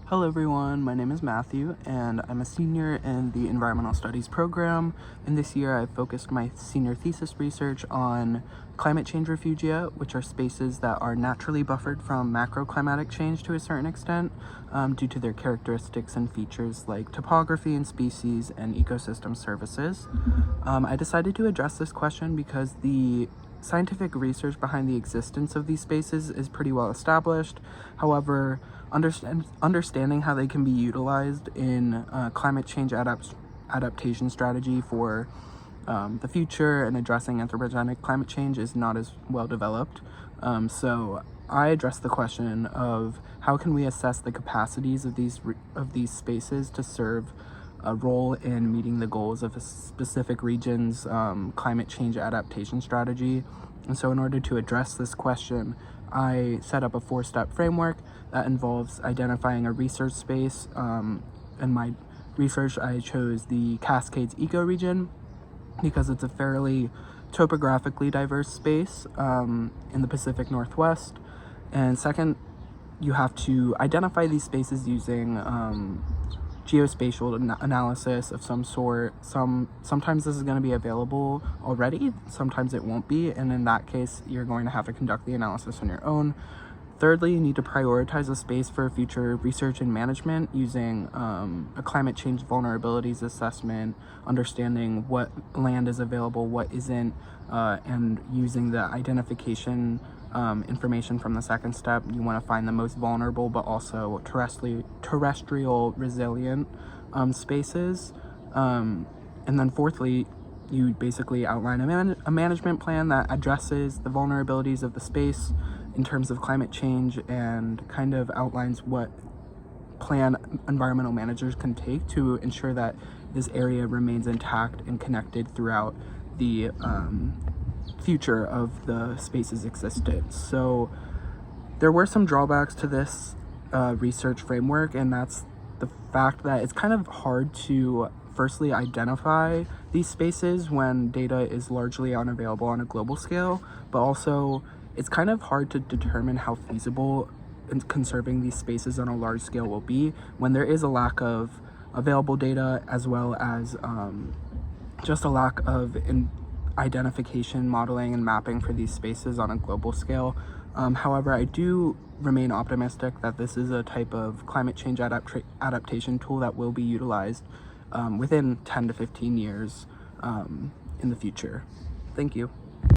Hello everyone, my name is Matthew and I'm a senior in the Environmental Studies program, and this year I've focused my senior thesis research on climate change refugia, which are spaces that are naturally buffered from macroclimatic change to a certain extent due to their characteristics and features like topography and species and ecosystem services. I decided to address this question because the scientific research behind the existence of these spaces is pretty well established. However, understanding how they can be utilized in climate change adaptation strategy for the future and addressing anthropogenic climate change is not as well developed. So I addressed the question of how can we assess the capacities of these spaces to serve a role in meeting the goals of a specific region's climate change adaptation strategy. And so in order to address this question, I set up a 4-step framework that involves identifying a research space. In my research, I chose the Cascades ecoregion because it's a fairly topographically diverse space in the Pacific Northwest. And second, you have to identify these spaces using geospatial analysis of some sort. Sometimes this is going to be available already, sometimes it won't be, and in that case you're going to have to conduct the analysis on your own. Thirdly, you need to prioritize a space for future research and management using a climate change vulnerabilities assessment, understanding what land is available, what isn't, and using the identification information from the second step. You want to find the most vulnerable but also terrestrial resilient spaces. And then fourthly, you basically outline a management plan that addresses the vulnerabilities of the space in terms of climate change and kind of outlines what plan environmental managers can take to ensure that this area remains intact and connected throughout the future of the space's existence. So there were some drawbacks to this research framework, and that's the fact that it's kind of hard to firstly identify these spaces when data is largely unavailable on a global scale, but also it's kind of hard to determine how feasible conserving these spaces on a large scale will be when there is a lack of available data, as well as just a lack of identification, modeling, and mapping for these spaces on a global scale. However, I do remain optimistic that this is a type of climate change adaptation tool that will be utilized within 10 to 15 years in the future. Thank you.